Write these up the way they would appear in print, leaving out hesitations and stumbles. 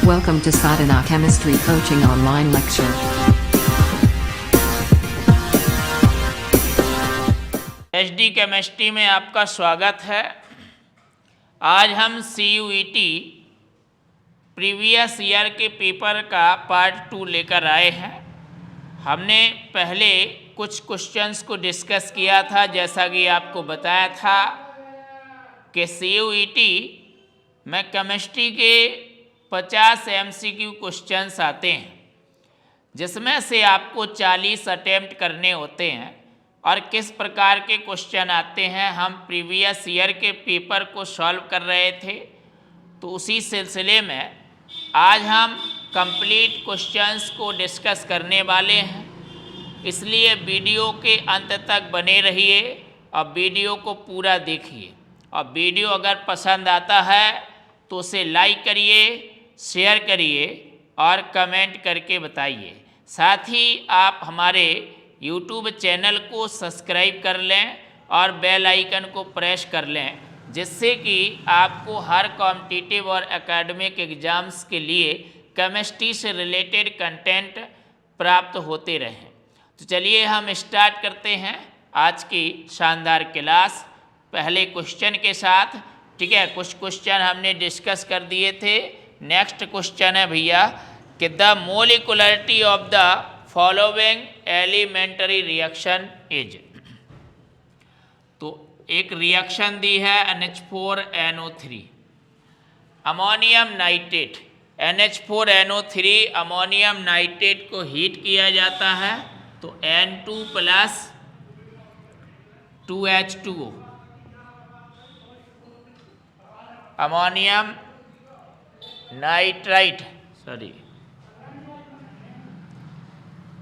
Welcome to Sadhana Chemistry Coaching Online Lecture. HD chemistry में आपका स्वागत है। आज हम CUET प्रीवियस ईयर के पेपर का पार्ट 2 लेकर आए हैं। हमने पहले कुछ क्वेश्चंस को डिस्कस किया था, जैसा कि आपको बताया था कि CUET में केमिस्ट्री के 50 MCQ क्वेश्चंस आते हैं, जिसमें से आपको 40 अटेम्प्ट करने होते हैं। और किस प्रकार के क्वेश्चन आते हैं, हम प्रीवियस ईयर के पेपर को सॉल्व कर रहे थे, तो उसी सिलसिले में आज हम कंप्लीट क्वेश्चंस को डिस्कस करने वाले हैं। इसलिए वीडियो के अंत तक बने रहिए और वीडियो को पूरा देखिए। और वीडियो अगर पसंद आता है तो उसे लाइक करिए, शेयर करिए और कमेंट करके बताइए। साथ ही आप हमारे YouTube चैनल को सब्सक्राइब कर लें और बेल आइकन को प्रेस कर लें, जिससे कि आपको हर कॉम्पिटिटिव और एकेडमिक एग्ज़ाम्स के लिए केमिस्ट्री से रिलेटेड कंटेंट प्राप्त होते रहें। तो चलिए हम स्टार्ट करते हैं आज की शानदार क्लास पहले क्वेश्चन के साथ। ठीक है, कुछ क्वेश्चन हमने डिस्कस कर दिए थे। नेक्स्ट क्वेश्चन है भैया कि the molecularity of the following elementary reaction is. तो एक रिएक्शन दी है NH4NO3 ammonium nitrate. NH4NO3 ammonium nitrate को हीट किया जाता है तो N2 + 2H2O ammonium nitrite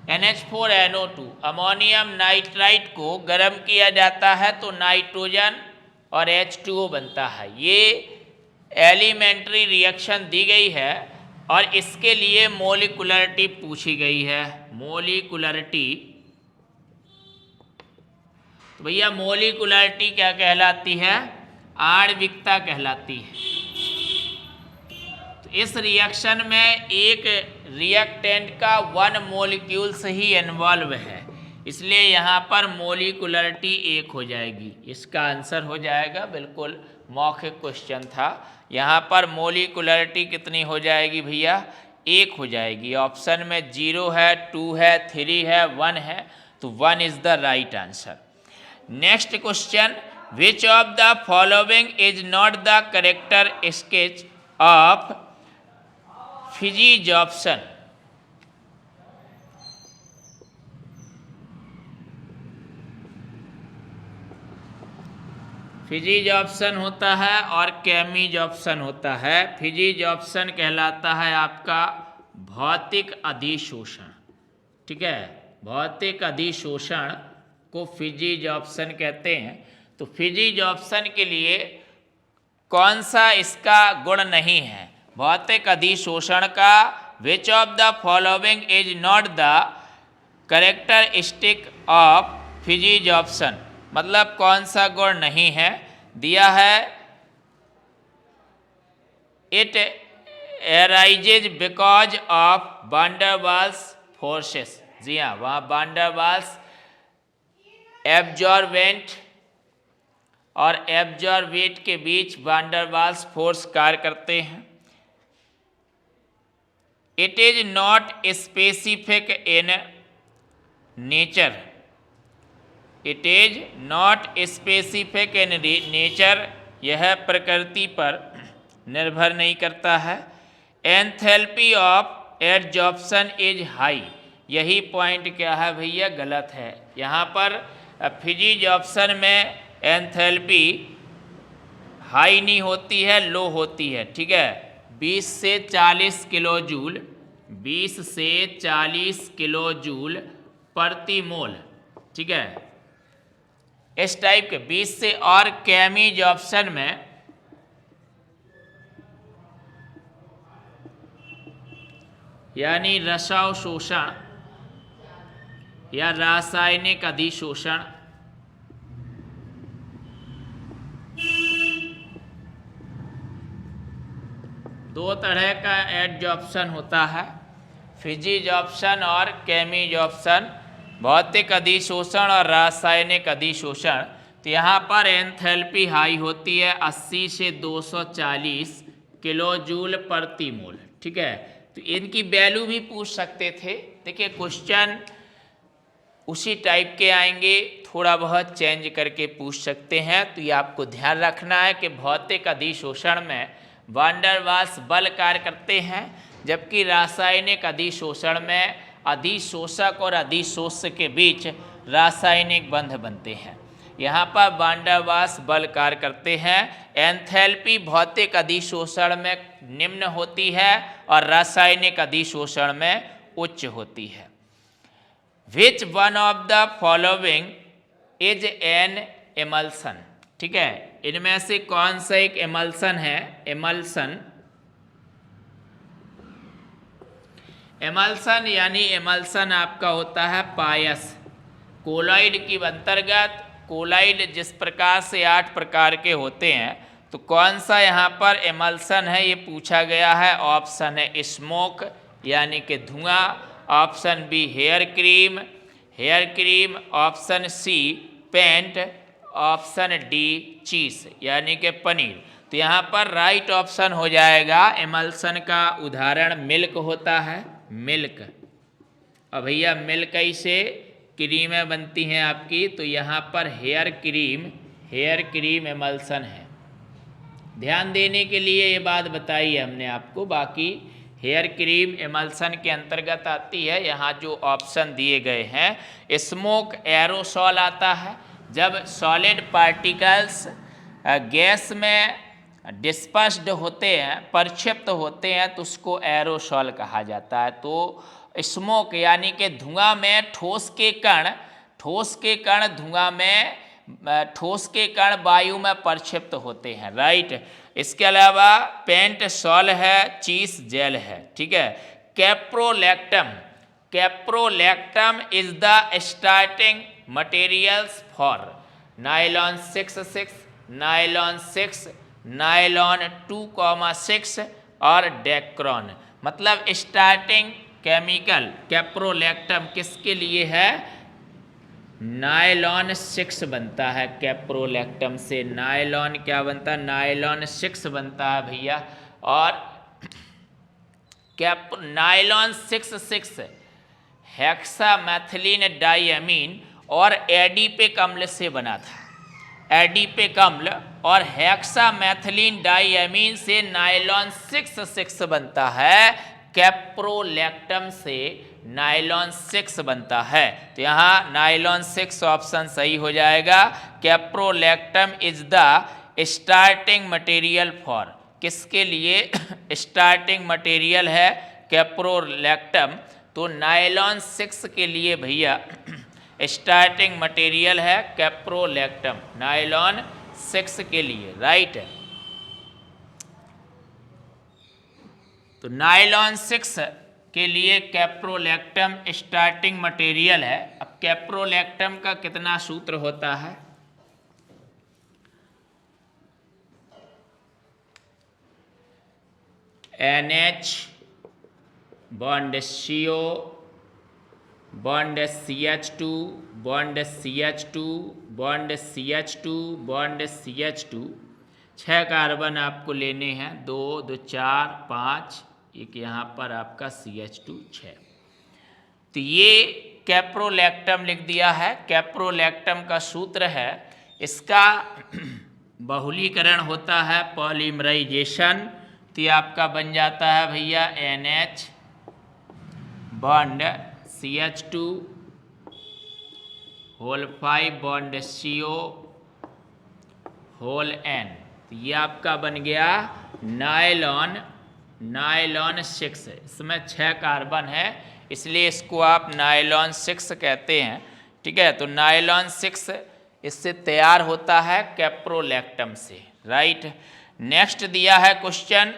NH4NO2 ammonium nitrite को गर्म किया जाता है तो नाइट्रोजन और H2O बनता है। ये एलिमेंट्री रिएक्शन दी गई है और इसके लिए मोलिकुलरिटी पूछी गई है। मोलिकुलरिटी, तो भैया मोलिकुलरिटी क्या कहलाती है? आणविकता कहलाती है। तो इस रिएक्शन में एक रिएक्टेंट का 1 मोलिक्यूल से ही इन्वॉल्व है, इसलिए यहाँ पर मोलिकुलरिटी 1 हो जाएगी। इसका आंसर हो जाएगा, बिल्कुल मौखिक क्वेश्चन था। यहाँ पर मोलिकुलरिटी कितनी हो जाएगी भैया? 1 हो जाएगी। ऑप्शन में 0 है, 2 है, 3 है, 1 है, तो 1 is the right answer. Next question, which of the following is not the characteristic of physisorption. Physisorption होता है और केमिजॉप्सन होता है। फिजिजॉप्सन कहलाता है आपका भौतिक अधिशोषण। ठीक है, भौतिक अधिशोषण को फिजिजॉप्सन कहते हैं। तो फिजिजॉप्सन के लिए कौन सा इसका गुण नहीं है? भौतिक अधिशोषण का which of the following is not the characteristic of physisorption, मतलब कौन सा गुण नहीं है? दिया है it arises because of van der Waals forces. जी हाँ, वहाँ वान डेर वाल्स एब्जॉर्बेंट और एब्जॉर्बेट के बीच वान डेर वाल्स फोर्स कार्य करते हैं। It is not specific in nature. It is not specific in nature, यह प्रकृति पर निर्भर नहीं करता है। Enthalpy of adsorption is high, यही पॉइंट क्या है भैया? गलत है। यहाँ पर फिजिजॉप्शन में एंथैल्पी हाई नहीं होती है, लो होती है। ठीक है, 20 से 40 किलो जूल, 20 से 40 किलो जूल प्रति मोल। ठीक है, इस टाइप के 20 से। और केमिजॉप्शन में यानी रसावशोषण या रासायनिक अधिशोषण, दो तरह का एडजॉर्प्शन होता है, फिजिजॉर्प्शन और केमिजॉर्प्शन, भौतिक अधिशोषण और रासायनिक अधिशोषण। तो यहाँ पर एंथैल्पी हाई होती है 80 से 240 किलोजूल प्रति मोल। ठीक है, तो इनकी वैल्यू भी पूछ सकते थे। देखिए क्वेश्चन उसी टाइप के आएंगे, थोड़ा बहुत चेंज करके पूछ सकते हैं। तो ये आपको ध्यान रखना है कि भौतिक अधिशोषण में वान डर वाल्स बल कार्य करते हैं, जबकि रासायनिक अधिशोषण में अधिशोषक और अधिशोष्य के बीच रासायनिक बंध बनते हैं। यहाँ पर वान डर वाल्स बल कार्य करते हैं। एंथैल्पी भौतिक अधिशोषण में निम्न होती है और रासायनिक अधिशोषण में उच्च होती है। Which one of the following is an emulsion? ठीक है, इनमें से कौन सा एक एमल्सन है? एमल्सन, एमल्सन यानी एमल्सन आपका होता है पायस। कोलॉइड की अंतर्गत, कोलॉइड जिस प्रकार से 8 प्रकार के होते हैं, तो कौन सा यहाँ पर एमल्सन है ये पूछा गया है। ऑप्शन है स्मोक यानी कि धुआं, option B hair cream, hair cream, option C paint, option D cheese यानी कि पनीर। तो यहाँ पर राइट ऑप्शन हो जाएगा, एमल्सन का उदाहरण मिल्क होता है, मिल्क। अब भैया मिल्क कैसे क्रीमें बनती हैं आपकी, तो यहाँ पर हेयर क्रीम एमल्सन है। ध्यान देने के लिए ये बात बताई है हमने आपको, बाकी हेयर क्रीम एमल्सन के अंतर्गत आती है। यहाँ जो ऑप्शन दिए गए हैं, स्मोक एरोसॉल आता है, जब सॉलिड पार्टिकल्स गैस में डिस्पर्स्ड होते हैं, प्रक्षिप्त होते हैं, तो उसको एरोसॉल कहा जाता है। तो स्मोक यानी कि धुआं में ठोस के कण धुआं में ठोस के कण वायु में प्रक्षिप्त होते हैं, राइट। इसके अलावा पेंट सॉल है, चीज जेल है। ठीक है, caprolactam, caprolactam is the starting materials for nylon 6, nylon 6, nylon 2,6 और डेक्रॉन। मतलब स्टार्टिंग केमिकल कैप्रोलैक्टम किसके लिए है? नायलॉन 6 बनता है कैप्रोलैक्टम से। नायलॉन क्या बनता है? नायलॉन 6 बनता है भैया। और नायलॉन 6 हेक्सामेथिलीन डाइअमीन और एडिपिक अम्ल से बना था। एडिपिक अम्ल और हेक्सामेथिलीन डाइअमीन से नायलॉन 6 बनता है, कैप्रोलैक्टम से नायलॉन 6 बनता है। तो यहाँ नायलॉन 6 ऑप्शन सही हो जाएगा। Caprolactam is the starting material for, किसके लिए स्टार्टिंग मटेरियल है कैप्रोलैक्टम? तो नायलॉन 6 के लिए भैया स्टार्टिंग मटेरियल है कैप्रोलैक्टम, नायलॉन 6 के लिए, राइट। तो नायलॉन 6 के लिए कैप्रोलैक्टम स्टार्टिंग मटेरियल है। अब कैप्रोलैक्टम का कितना सूत्र होता है? NH bond CO bond CH2 bond CH2 bond CH2 bond CH2, 6 carbon आपको लेने हैं, 2 2 4 5, एक यहाँ पर आपका CH2 6। तो ये कैप्रोलैक्टम लिख दिया है। कैप्रोलैक्टम का सूत्र है, इसका बहुलीकरण होता है पॉलीमराइजेशन। तो ये आपका बन जाता है भैया NH bond CH2 whole 5 bond CO whole N। तो ये आपका बन गया नायलॉन 6। इसमें 6 कार्बन है, इसलिए इसको आप नायलॉन 6 कहते हैं। ठीक है, तो नायलॉन 6 इससे तैयार होता है कैप्रोलैक्टम से, राइट। नेक्स्ट दिया है question,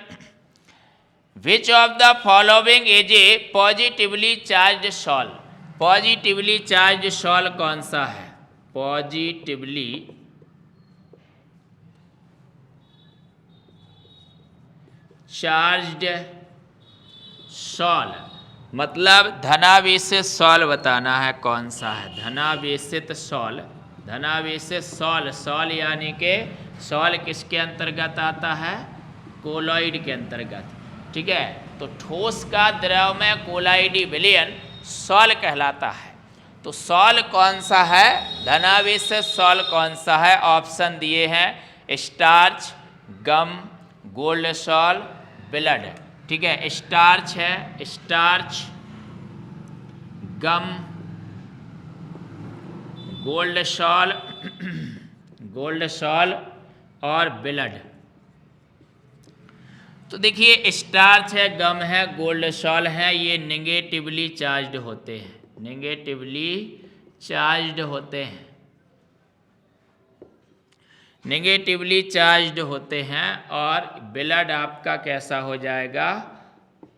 which of the following is a positively charge sol? Positively charge sol कौन सा है? पॉजिटिवली चार्ज्ड सॉल, मतलब धनावेशित सॉल बताना है कौन सा है। धनावेशित सॉल, धनावेशित सॉल, सॉल यानी कि सॉल किसके अंतर्गत आता है? कोलॉइड के अंतर्गत। ठीक है, तो ठोस का द्रव में कोलॉइडी विलयन सॉल कहलाता है। तो सॉल कौन सा है? धनावेशित सॉल कौन सा है? ऑप्शन दिए हैं स्टार्च, गम, गोल्ड सॉल, ब्लड। ठीक है, स्टार्च है, स्टार्च, गम, गोल्ड सॉल, गोल्ड सॉल और ब्लड। तो देखिए स्टार्च है, गम है, गोल्ड सॉल है, ये नेगेटिवली चार्ज्ड होते हैं, नेगेटिवली चार्ज्ड होते हैं, नेगेटिवली चार्ज्ड होते हैं। और ब्लड आपका कैसा हो जाएगा?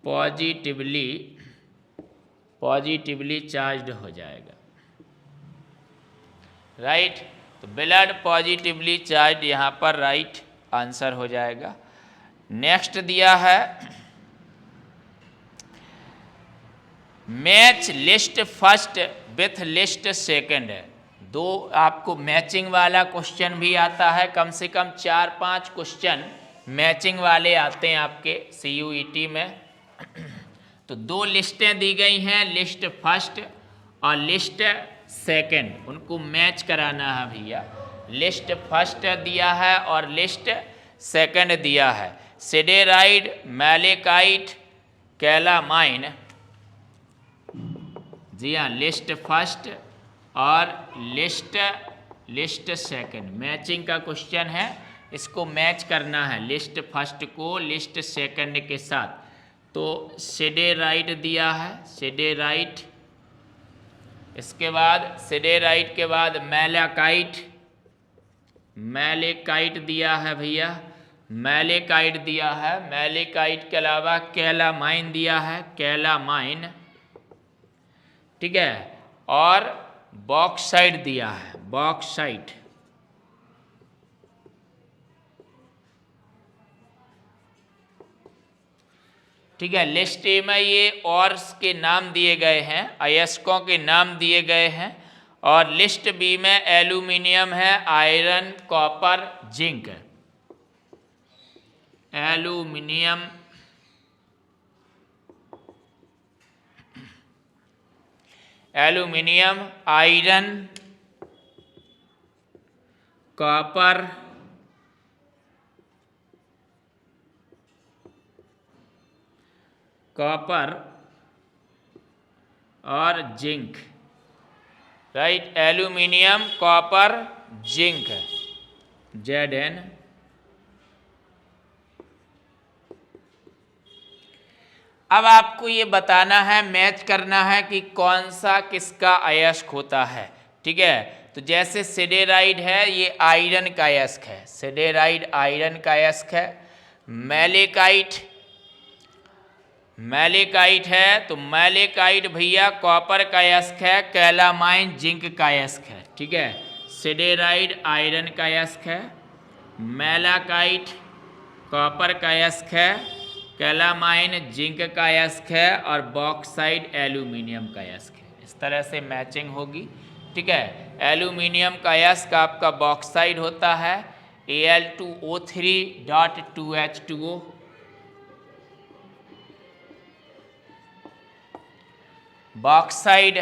पॉजिटिवली, पॉजिटिवली चार्ज्ड हो जाएगा। राइट, तो ब्लड पॉजिटिवली चार्ज्ड यहाँ पर राइट आंसर हो जाएगा। नेक्स्ट दिया है match list first with list second. दो आपको मैचिंग वाला क्वेश्चन भी आता है, कम से कम 4-5 क्वेश्चन मैचिंग वाले आते हैं आपके CUET में। तो दो लिस्टें दी गई हैं, लिस्ट फर्स्ट और लिस्ट सेकंड, उनको मैच कराना है भैया। लिस्ट फर्स्ट दिया है और लिस्ट सेकंड दिया है। सिडेराइड, मैलेकाइट, कैलामाइन, जी हाँ, लिस्ट फर्स्ट और लिस्ट सेकंड मैचिंग का क्वेश्चन है, इसको मैच करना है लिस्ट फर्स्ट को लिस्ट सेकंड के साथ। तो सिडेराइड दिया है, सिडेराइड, इसके बाद सिडेराइड के बाद मैलेकाइट, मैलेकाइट दिया है भैया, मैलेकाइट दिया है, मैलेकाइट के अलावा कैलामाइन दिया है, कैलामाइन। ठीक है, और बॉक्साइट दिया है, बॉक्साइट। ठीक है, लिस्ट ए में ये ऑर्स के नाम दिए गए हैं, अयस्कों के नाम दिए गए हैं। और लिस्ट बी में एल्यूमिनियम है, iron, copper, zinc. Aluminium, aluminium, iron, copper, copper और zinc. Right, aluminium, copper, zinc, Zn। अब आपको ये बताना है, मैच करना है कि कौन सा किसका अयस्क होता है। ठीक है, तो जैसे सिडेराइड है, ये आयरन का अयस्क है, सिडेराइड आयरन का अयस्क है। मैलेकाइट, मैलेकाइट है तो मैलेकाइट भैया कॉपर का अयस्क है, कैलामाइन जिंक का अयस्क है। ठीक है, सिडेराइड आयरन का अयस्क है, मैलाकाइट कॉपर का अयस्क है, कैलामाइन जिंक का अयस्क है और बॉक्साइट एल्यूमिनियम का अयस्क है। इस तरह से मैचिंग होगी। ठीक है, एल्यूमिनियम का अयस्क आपका बॉक्साइट होता है, Al2O3.2H2O। बॉक्साइड,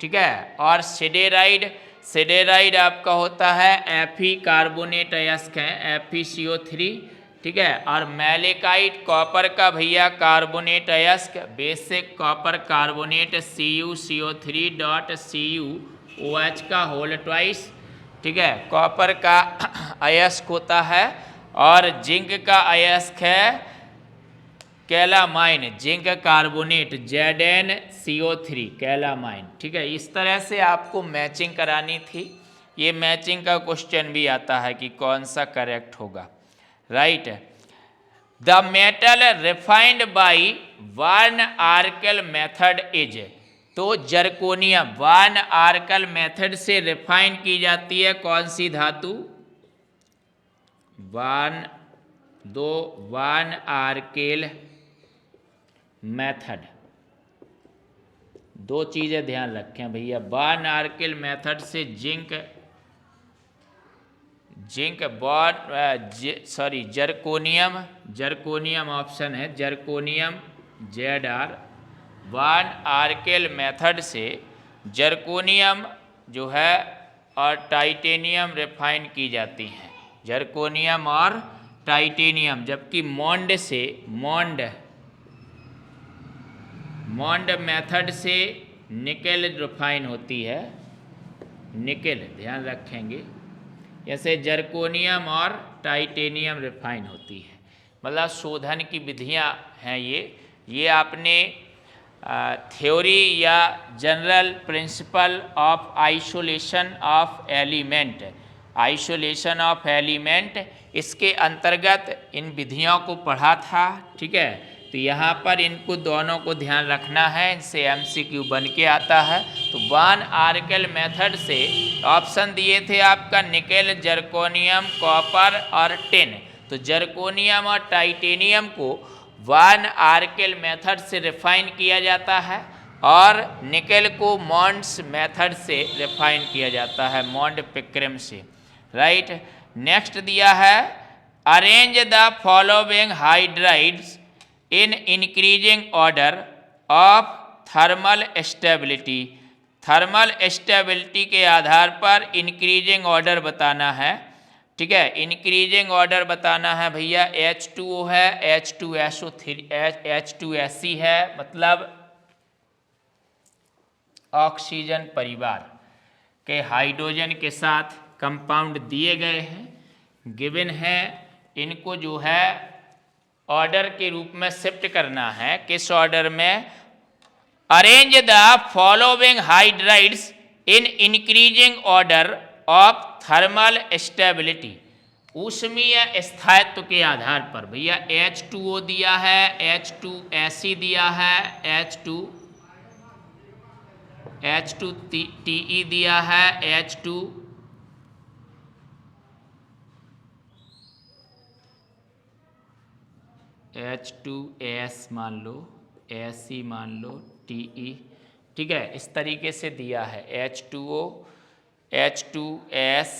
ठीक है, और सिडेराइड, सिडेराइड आपका होता है Fe कार्बोनेट अयस्क है, FeCO3। ठीक है, और मैलेकाइट कॉपर का भैया कार्बोनेट अयस्क, बेसिक कॉपर कार्बोनेट CuCO3.CuOH का होल ट्वाइस। ठीक है, कॉपर का अयस्क होता है। और जिंक का अयस्क है calamine, zinc carbonate ZnCO3, calamine. ठीक है, इस तरह से आपको मैचिंग करानी थी। ये मैचिंग का क्वेश्चन भी आता है कि कौन सा करेक्ट होगा। Right, the metal refined by van Arkel method is. तो जर्कोनियम वार्न आर्कल मेथड से रिफाइन की जाती है कौन सी धातु? वार्न दो वन आर्केल मेथड, दो चीज़ें ध्यान रखें भैया। वन आर्केल मेथड से जिंक जर्कोनियम ऑप्शन है, जर्कोनियम ZR। वन आर्केल मेथड से जर्कोनियम जो है और टाइटेनियम रिफाइन की जाती हैं, जर्कोनियम और टाइटेनियम। जबकि मॉन्ड मेथड से निकेल रिफाइन होती है, निकेल ध्यान रखेंगे। जैसे जर्कोनियम और टाइटेनियम रिफाइन होती है, मतलब शोधन की विधियां हैं ये आपने थ्योरी या general principle of isolation of element, इसके अंतर्गत इन विधियों को पढ़ा था। ठीक है, तो यहाँ पर इनको दोनों को ध्यान रखना है, इनसे MCQ बन के आता है। तो वन आर्केल मेथड से ऑप्शन दिए थे आपका निकेल, जर्कोनियम, कॉपर और टिन। तो जर्कोनियम और टाइटेनियम को वन आर्केल मेथड से रिफाइन किया जाता है और निकेल को मॉन्ड्स मेथड से रिफाइन किया जाता है, मॉन्ड पिक्रम से। राइट, नेक्स्ट दिया है arrange the following hydrides in increasing order of thermal stability. Thermal stability के आधार पर इंक्रीजिंग ऑर्डर बताना है। ठीक है, इंक्रीजिंग ऑर्डर बताना है भैया। H2O है, H2SO3, H2SE है, मतलब ऑक्सीजन परिवार के हाइड्रोजन के साथ कंपाउंड दिए गए हैं, गिवन है। इनको जो है ऑर्डर के रूप में शिफ्ट करना है। किस ऑर्डर में? Arrange the following hydrides in increasing order of thermal stability, ऊष्मीय स्थायित्व के आधार पर। भैया H2O दिया है, H2SE दिया है, H2TE दिया है, H2S मान लो, SE मान लो, TE। ठीक है, इस तरीके से दिया है। H2O, H2S,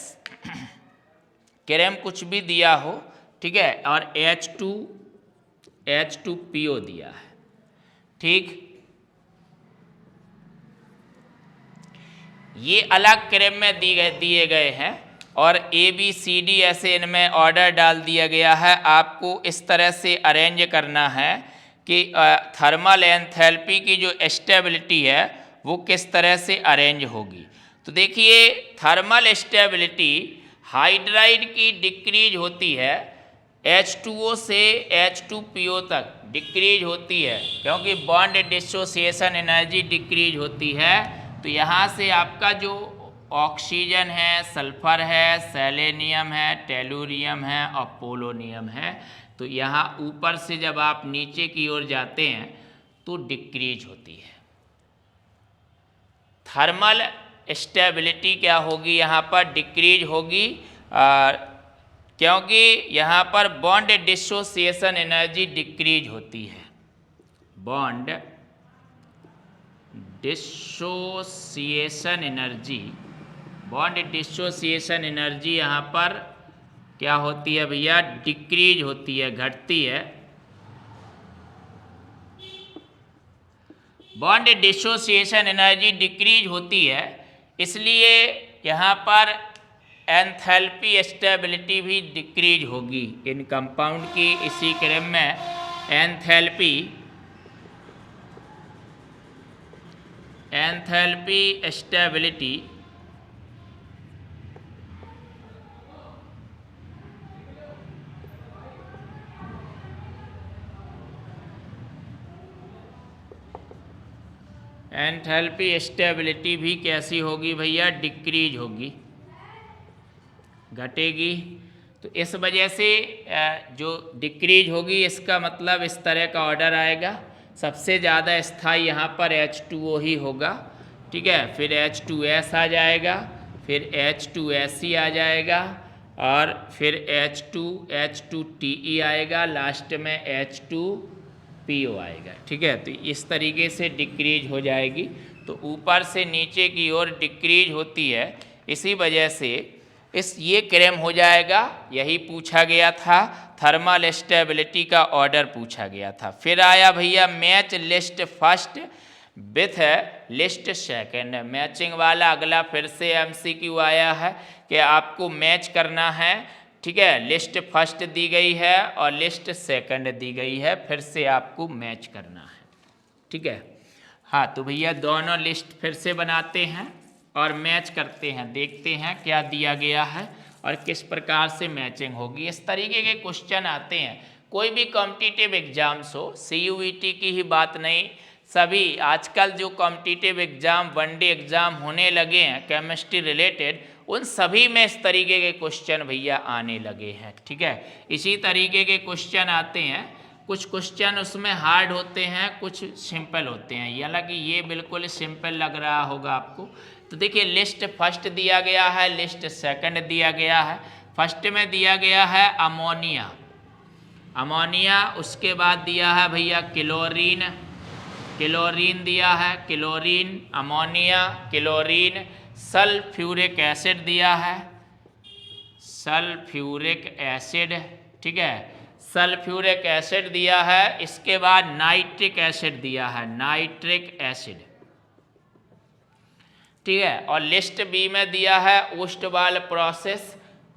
कैरम कुछ भी दिया हो, ठीक है, और H2PO दिया है। ठीक, ये अलग क्रम में दिए गए हैं और ABCD ऐसे इनमें ऑर्डर डाल दिया गया है। आपको इस तरह से अरेंज करना है कि थर्मल एंथैल्पी की जो स्टेबिलिटी है वो किस तरह से अरेंज होगी। तो देखिए, थर्मल स्टेबिलिटी हाइड्राइड की डिक्रीज होती है, H2O से H2PO तक डिक्रीज होती है, क्योंकि बॉन्ड डिसोसिएशन एनर्जी डिक्रीज होती है। तो यहाँ से आपका जो ऑक्सीजन है, सल्फर है, सेलेनियम है, टेलुरियम है और पोलोनियम है, तो यहाँ ऊपर से जब आप नीचे की ओर जाते हैं तो डिक्रीज होती है। थर्मल स्टेबिलिटी क्या होगी? यहाँ पर डिक्रीज होगी, क्योंकि यहाँ पर बॉन्ड डिसोसिएशन एनर्जी डिक्रीज होती है। बॉन्ड डिसोसिएशन एनर्जी यहाँ पर क्या होती है भैया? डिक्रीज होती है, घटती है। बॉन्ड डिसोसिएशन एनर्जी डिक्रीज होती है, इसलिए यहाँ पर एंथैल्पी स्टेबिलिटी भी डिक्रीज होगी इन कंपाउंड की। इसी क्रम में एंथैल्पी स्टेबिलिटी भी कैसी होगी भैया? डिक्रीज होगी, घटेगी। तो इस वजह से जो डिक्रीज होगी, इसका मतलब इस तरह का ऑर्डर आएगा। सबसे ज़्यादा स्थायी यहाँ पर H2O ही होगा, ठीक है, फिर H2S आ जाएगा, फिर H2SE आ जाएगा, और फिर H2TE आएगा, लास्ट में H2PO आएगा। ठीक है, तो इस तरीके से डिक्रीज हो जाएगी। तो ऊपर से नीचे की ओर डिक्रीज होती है, इसी वजह से ये क्रैम हो जाएगा। यही पूछा गया था, थर्मल स्टेबिलिटी का ऑर्डर पूछा गया था। फिर आया भैया match list first with list second, matching वाला अगला फिर से MCQ आया है कि आपको मैच करना है। ठीक है, लिस्ट फर्स्ट दी गई है और लिस्ट सेकंड दी गई है, फिर से आपको मैच करना है। ठीक है, हाँ, तो भैया दोनों लिस्ट फिर से बनाते हैं और मैच करते हैं, देखते हैं क्या दिया गया है और किस प्रकार से मैचिंग होगी। इस तरीके के क्वेश्चन आते हैं। कोई भी कॉम्पिटिटिव एग्जाम्स हो, CUET की ही बात नहीं, सभी आजकल जो कॉम्पिटिटिव एग्जाम, वनडे एग्जाम होने लगे हैं केमिस्ट्री रिलेटेड, उन सभी में इस तरीके के क्वेश्चन भैया आने लगे हैं। ठीक है, इसी तरीके के क्वेश्चन आते हैं। कुछ क्वेश्चन उसमें हार्ड होते हैं, कुछ सिंपल होते हैं। हालांकि ये बिल्कुल सिंपल लग रहा होगा आपको। तो देखिए, लिस्ट फर्स्ट दिया गया है, लिस्ट सेकंड दिया गया है। फर्स्ट में दिया गया है अमोनिया, अमोनिया, उसके बाद दिया है भैया क्लोरीन, क्लोरीन दिया है, chlorine, ammonia, chlorine, sulphuric acid दिया है, सल्फ्यूरिक एसिड। ठीक है, सल्फ्यूरिक एसिड दिया है। इसके बाद नाइट्रिक एसिड दिया है, नाइट्रिक एसिड। ठीक है, और लिस्ट बी में दिया है Ostwald process,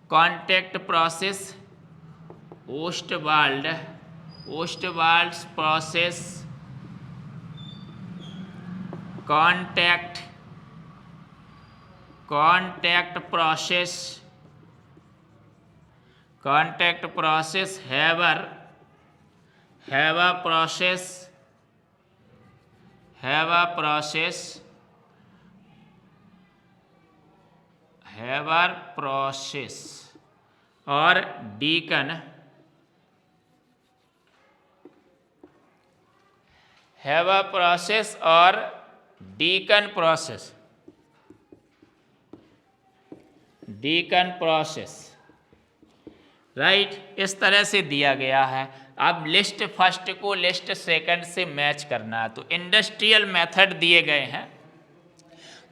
contact process, Ostwald process, contact process, contact process, Haber process, Haber process और डीकन, हैवर प्रोसेस और Deacon process, Deacon process. Right, इस तरह से दिया गया है। अब लिस्ट फर्स्ट को लिस्ट सेकंड से मैच करना है, तो इंडस्ट्रियल मेथड दिए गए हैं।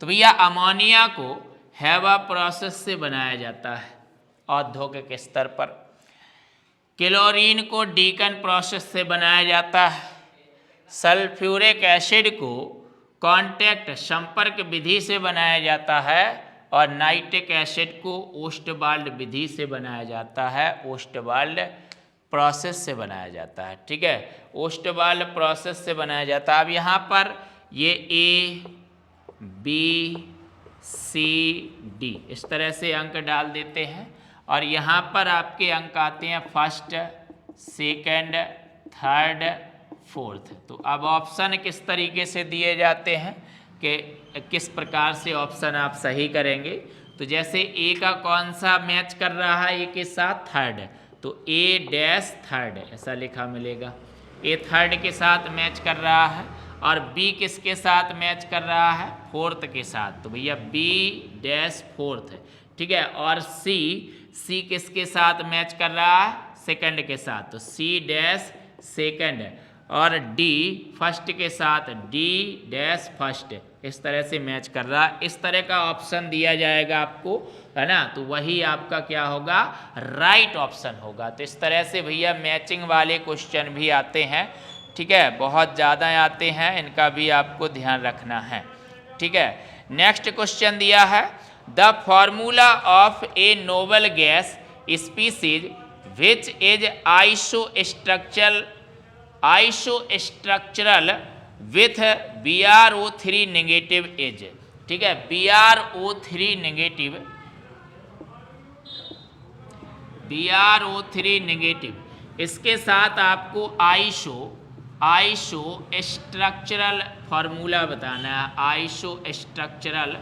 तो भैया अमोनिया को हैवा प्रोसेस से बनाया जाता है औद्योगिक स्तर पर, क्लोरीन को डीकन प्रोसेस से बनाया जाता है, सल्फ्यूरिक एसिड को कॉन्टैक्ट संपर्क विधि से बनाया जाता है और नाइट्रिक एसिड को ओस्टवाल्ड विधि से बनाया जाता है, ओस्टवाल्ड प्रोसेस से बनाया जाता है। ठीक है, ओस्टवाल्ड प्रोसेस से बनाया जाता है। अब यहाँ पर ये ABCD इस तरह से अंक डाल देते हैं और यहाँ पर आपके अंक आते हैं फर्स्ट, सेकंड, थर्ड, फोर्थ। तो अब ऑप्शन किस तरीके से दिए जाते हैं कि किस प्रकार से ऑप्शन आप सही करेंगे। तो जैसे ए का कौन सा मैच कर रहा है ए के साथ, थर्ड, तो A- थर्ड ऐसा लिखा मिलेगा। ए थर्ड के साथ मैच कर रहा है और बी किसके साथ मैच कर रहा है, फोर्थ के साथ, तो भैया B- फोर्थ। ठीक है, और सी किसके साथ मैच कर रहा है, सेकंड के साथ, तो C- सेकंड, और डी फर्स्ट के साथ D- फर्स्ट, इस तरह से मैच कर रहा है। इस तरह का ऑप्शन दिया जाएगा आपको, है ना, तो वही आपका क्या होगा, राइट ऑप्शन होगा। तो इस तरह से भैया मैचिंग वाले क्वेश्चन भी आते हैं। ठीक है, बहुत ज़्यादा आते हैं, इनका भी आपको ध्यान रखना है। ठीक है, नेक्स्ट क्वेश्चन दिया है, the formula of a noble gas species which is isostructural with BrO3 negative is. ठीक है, BrO3 नेगेटिव, इसके साथ आपको आइसो स्ट्रक्चरल फॉर्मूला बताना है, आइसो स्ट्रक्चरल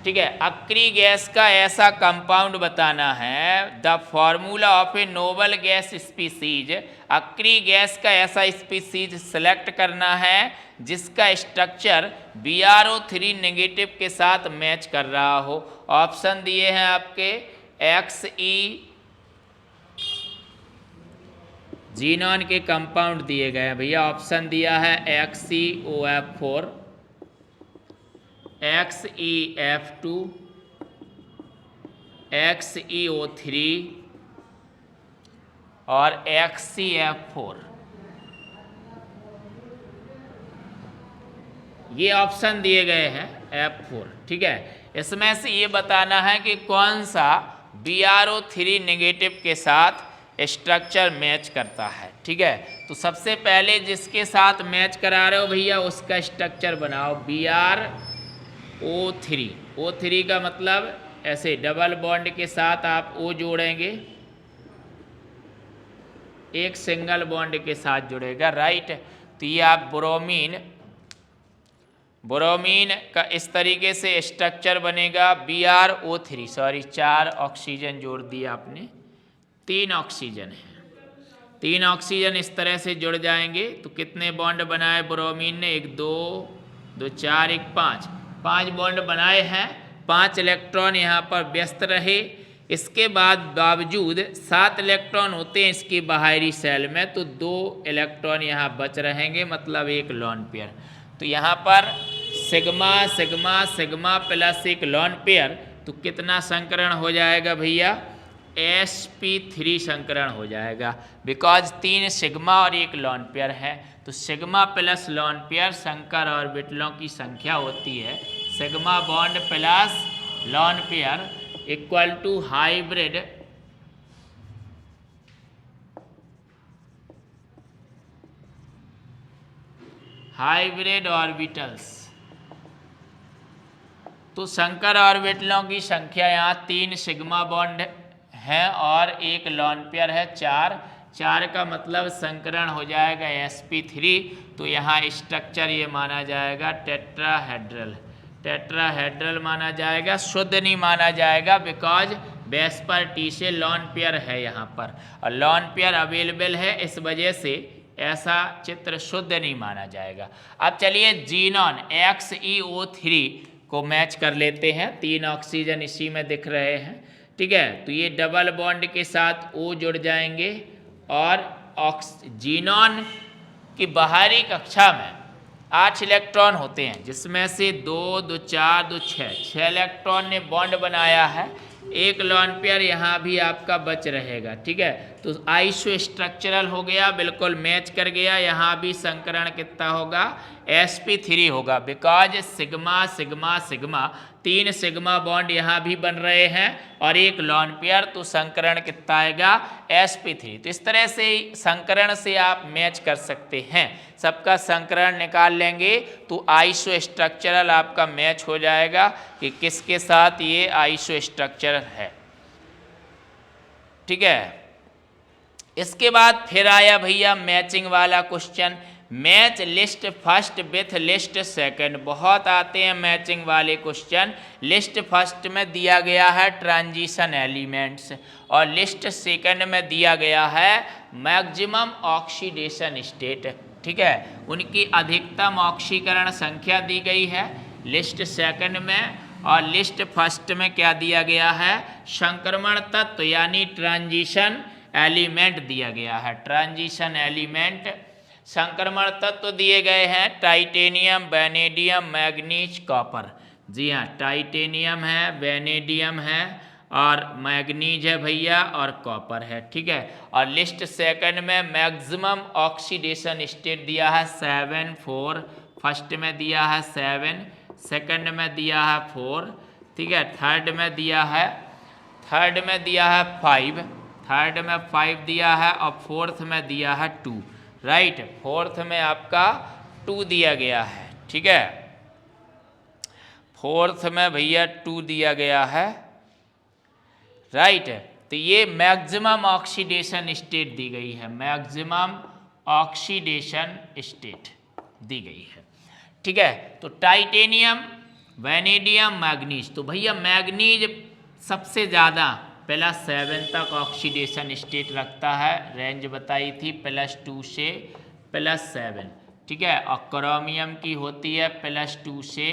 ठीक है, अक्री गैस का ऐसा कंपाउंड बताना है, the formula of a noble gas species, अक्री गैस का ऐसा स्पीसीज सेलेक्ट करना है जिसका स्ट्रक्चर BrO3 नेगेटिव के साथ मैच कर रहा हो। ऑप्शन दिए हैं आपके XE, जीनॉन के कंपाउंड दिए गए हैं भैया। ऑप्शन दिया है XeOF4, XeF2, XeO3 और XeF4। ये ऑप्शन दिए गए हैं F4, ठीक है। इसमें से ये बताना है कि कौन सा BrO3 नेगेटिव के साथ स्ट्रक्चर मैच करता है, ठीक है। तो सबसे पहले जिसके साथ मैच करा रहे हो भैया उसका स्ट्रक्चर बनाओ, BrO3। O3 का मतलब ऐसे डबल बॉन्ड के साथ आप O जोड़ेंगे, एक सिंगल बॉन्ड के साथ जुड़ेगा, राइट। तो ये आप ब्रोमीन का इस तरीके से स्ट्रक्चर बनेगा, BrO3, सॉरी 4 ऑक्सीजन जोड़ दिया आपने, 3 ऑक्सीजन है, 3 ऑक्सीजन इस तरह से जुड़ जाएंगे। तो कितने बॉन्ड बनाए ब्रोमीन ने, 1 2 2 4 1 5 बॉन्ड बनाए हैं, 5 इलेक्ट्रॉन यहाँ पर व्यस्त रहे। इसके बाद बावजूद 7 इलेक्ट्रॉन होते हैं इसकी बाहरी सेल में, तो 2 इलेक्ट्रॉन यहाँ बच रहेंगे, मतलब एक लॉन पेयर। तो यहाँ पर सिग्मा सिग्मा सिग्मा प्लस एक लॉन पेयर, तो कितना संकरण हो जाएगा भैया, sp3 संकरण हो जाएगा, बिकॉज 3 सिग्मा और एक लॉन पेयर है। तो सिग्मा प्लस लॉन पेयर संकर ऑर्बिटलों की संख्या होती है, sigma bond plus lone pair equal to hybrid orbitals. तो संकर ऑर्बिटलों की संख्या यहाँ 3 सिग्मा बॉन्ड है और एक लॉन पेयर है, 4 का मतलब संकरण हो जाएगा sp3। तो यहाँ स्ट्रक्चर ये माना जाएगा टेट्राहेड्रल माना जाएगा, शुद्ध नहीं माना जाएगा, बिकॉज बेस पर T से लॉन पेयर है यहाँ पर, और लॉन पेयर अवेलेबल है, इस वजह से ऐसा चित्र शुद्ध नहीं माना जाएगा। अब चलिए जीनॉन XeO3 को मैच कर लेते हैं, 3 ऑक्सीजन इसी में दिख रहे हैं, ठीक है। तो ये डबल बॉन्ड के साथ O जुड़ जाएंगे, और जीनॉन की बाहरी कक्षा में 8 इलेक्ट्रॉन होते हैं, जिसमें से 2 2 4 2 6 इलेक्ट्रॉन ने बॉन्ड बनाया है, एक लॉन पेयर यहाँ भी आपका बच रहेगा, ठीक है। तो आइसो स्ट्रक्चरल हो गया, बिल्कुल मैच कर गया। यहाँ भी संकरण कितना होगा, sp3 होगा, because sigma sigma sigma 3 sigma bond यहाँ भी बन रहे हैं और एक लॉन पेयर, तो संकरण कितना आएगा, sp3। तो इस तरह से संकरण से आप मैच कर सकते हैं, सबका संकरण निकाल लेंगे तो आइसो स्ट्रक्चरल आपका मैच हो जाएगा कि किसके साथ ये आइसो स्ट्रक्चरल है, ठीक है। इसके बाद फिर आया भैया मैचिंग वाला question, match list first with list second. बहुत आते हैं मैचिंग वाले क्वेश्चन। लिस्ट फर्स्ट में दिया गया है ट्रांजिशन एलिमेंट्स और लिस्ट सेकंड में दिया गया है मैक्सिमम ऑक्सीडेशन स्टेट, ठीक है। उनकी अधिकतम ऑक्सीकरण संख्या दी गई है लिस्ट सेकंड में, और लिस्ट फर्स्ट में क्या दिया गया है, संक्रमण तत्व यानी ट्रांजिशन एलिमेंट दिया गया है। ट्रांजिशन एलिमेंट संक्रमण तत्व दिए गए हैं टाइटेनियम, वेनेडियम, मैग्नीज, कॉपर। जी हाँ, टाइटेनियम है, वेनेडियम है और मैग्नीज है भैया, और कॉपर है, ठीक है। और लिस्ट सेकंड में मैक्सिमम ऑक्सीडेशन स्टेट दिया है 7 4, फर्स्ट में दिया है 7, सेकंड में दिया है 4, ठीक है। थर्ड में दिया है 5, थर्ड में 5 दिया है, और फोर्थ में दिया है 2, राइट। फोर्थ में आपका 2 दिया गया है, ठीक है। फोर्थ में भैया 2 दिया गया है, राइट। तो ये मैक्सिमम ऑक्सीडेशन स्टेट दी गई है, मैक्सिमम ऑक्सीडेशन स्टेट दी गई है, ठीक है। तो टाइटेनियम वैनेडियम मैग्नीज, तो भैया मैग्नीज सबसे ज़्यादा +7 तक ऑक्सीडेशन स्टेट रखता है, रेंज बताई थी +2 से +7, ठीक है। और क्रोमियम की होती है +2 से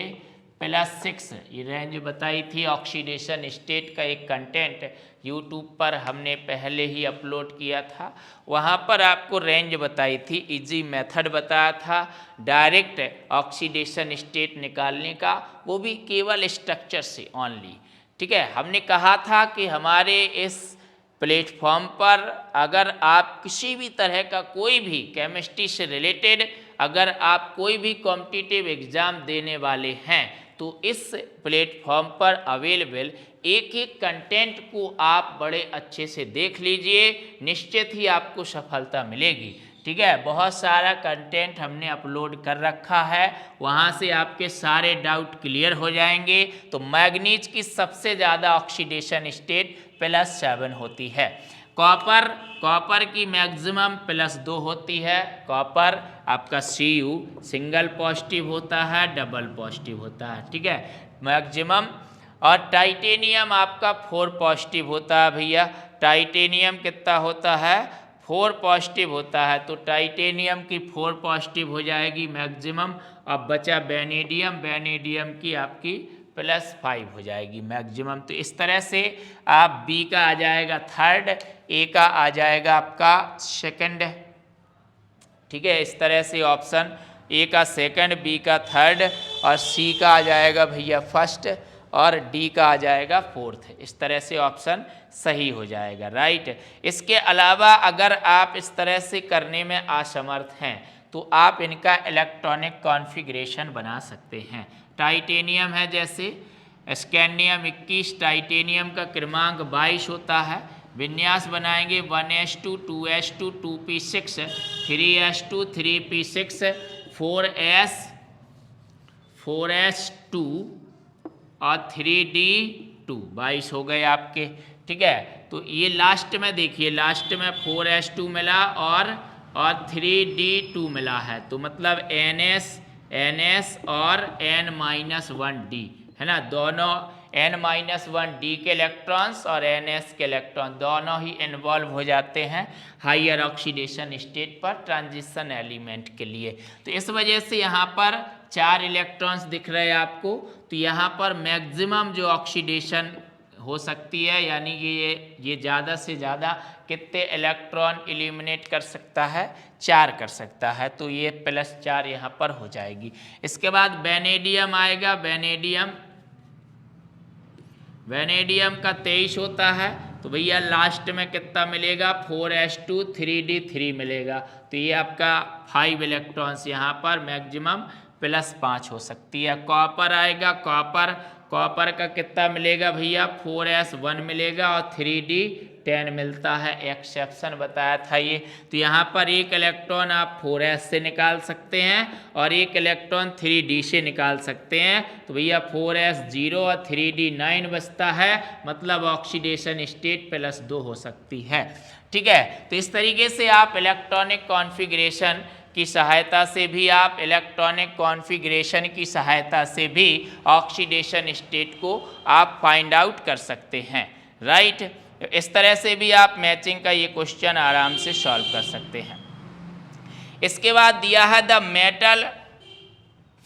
+6, ये रेंज बताई थी। ऑक्सीडेशन स्टेट का एक कंटेंट यूट्यूब पर हमने पहले ही अपलोड किया था, वहाँ पर आपको रेंज बताई थी, इजी मेथड बताया था डायरेक्ट ऑक्सीडेशन स्टेट निकालने का, वो भी केवल स्ट्रक्चर से ओनली, ठीक है। हमने कहा था कि हमारे इस प्लेटफॉर्म पर अगर आप किसी भी तरह का कोई भी केमिस्ट्री से रिलेटेड अगर आप कोई भी कॉम्पिटिटिव एग्ज़ाम देने वाले हैं तो इस प्लेटफॉर्म पर अवेलेबल एक एक कंटेंट को आप बड़े अच्छे से देख लीजिए, निश्चित ही आपको सफलता मिलेगी, ठीक है। बहुत सारा कंटेंट हमने अपलोड कर रखा है, वहाँ से आपके सारे डाउट क्लियर हो जाएंगे। तो मैग्नीज की सबसे ज़्यादा ऑक्सीडेशन स्टेट +7 होती है। कॉपर की मैक्सिमम +2 होती है। कॉपर आपका Cu सिंगल पॉजिटिव होता है, डबल पॉजिटिव होता है, ठीक है, मैक्सिमम। और टाइटेनियम आपका 4 पॉजिटिव होता है भैया। टाइटेनियम कितना होता है? 4 पॉजिटिव होता है, तो टाइटेनियम की 4 पॉजिटिव हो जाएगी मैक्सिमम। अब बचा वेनेडियम की आपकी +5 हो जाएगी मैक्सिमम। तो इस तरह से आप बी का आ जाएगा 3rd, ए का आ जाएगा आपका 2nd, ठीक है। इस तरह से ऑप्शन ए का 2nd, बी का 3rd और सी का आ जाएगा भैया 1st और डी का आ जाएगा 4th। इस तरह से ऑप्शन सही हो जाएगा, राइट। इसके अलावा अगर आप इस तरह से करने में असमर्थ हैं तो आप इनका इलेक्ट्रॉनिक कॉन्फ़िगरेशन बना सकते हैं। टाइटेनियम है जैसे स्कैंडियम 21, टाइटेनियम का क्रमांक 22 होता है। विन्यास बनाएंगे 1s2 2s2 2p6 3s2 3p6 4s2 और 3d2, 22 हो गए आपके, ठीक है। तो ये लास्ट में देखिए, लास्ट में 4s2 मिला और 3d2 मिला है, तो मतलब ns और n-1d है ना, दोनों n-1d के इलेक्ट्रॉन्स और ns के इलेक्ट्रॉन दोनों ही इन्वॉल्व हो जाते हैं हाइयर ऑक्सीडेशन स्टेट पर ट्रांजिशन एलिमेंट के लिए। तो इस वजह से यहाँ पर 4 इलेक्ट्रॉन्स दिख रहे हैं आपको। तो यहाँ पर मैक्सिमम जो ऑक्सीडेशन हो सकती है, यानी कि ये ज़्यादा से ज़्यादा कितने इलेक्ट्रॉन एलिमिनेट कर सकता है? 4 कर सकता है, तो ये +4 यहाँ पर हो जाएगी। इसके बाद वेनेडियम आएगा। वेनेडियम का 23 होता है, तो भैया लास्ट में कितना मिलेगा? 4s2 3d3 मिलेगा। तो ये आपका 5 इलेक्ट्रॉन्स यहाँ पर मैक्सिमम +5 हो सकती है। कॉपर आएगा। कॉपर का कितना मिलेगा भैया? 4s1 मिलेगा और 3d10 मिलता है, एक्सेप्शन बताया था ये। तो यहाँ पर एक इलेक्ट्रॉन आप 4s से निकाल सकते हैं और एक इलेक्ट्रॉन 3d से निकाल सकते हैं। तो भैया 4s 0 और 3d9 बचता है, मतलब ऑक्सीडेशन स्टेट +2 हो सकती है, ठीक है। तो इस तरीके से आप इलेक्ट्रॉनिक कॉन्फ़िगरेशन की सहायता से भी ऑक्सीडेशन स्टेट को आप फाइंड आउट कर सकते हैं, राइट। इस तरह से भी आप मैचिंग का ये क्वेश्चन आराम से सॉल्व कर सकते हैं। इसके बाद दिया है the metal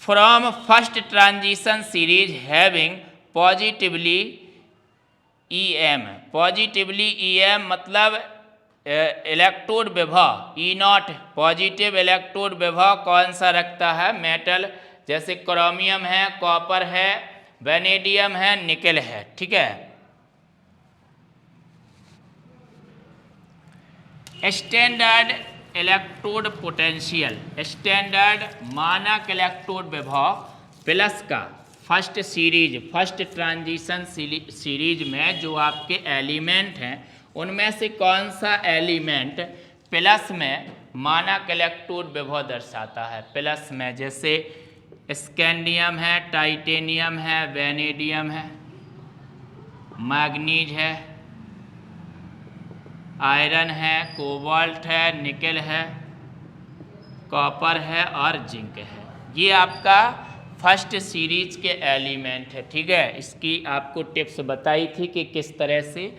from first transition series having positively EM। Positively EM मतलब इलेक्ट्रोड विभव E0 पॉजिटिव इलेक्ट्रोड विभव कौन सा रखता है? मेटल, जैसे क्रोमियम है, कॉपर है, वेनेडियम है, निकेल है, ठीक है। स्टैंडर्ड इलेक्ट्रोड पोटेंशियल, स्टैंडर्ड मानक इलेक्ट्रोड विभव प्लस का फर्स्ट ट्रांजिशन सीरीज में जो आपके एलिमेंट हैं उनमें से कौन सा एलिमेंट प्लस में मानक इलेक्ट्रोड विभव दर्शाता है? प्लस में जैसे स्कैंडियम है, टाइटेनियम है, वेनेडियम है, मैग्नीज है, आयरन है, कोबाल्ट है, निकेल है, कॉपर है और जिंक है। ये आपका फर्स्ट सीरीज के एलिमेंट है। ठीक है, इसकी आपको टिप्स बताई थी कि किस तरह से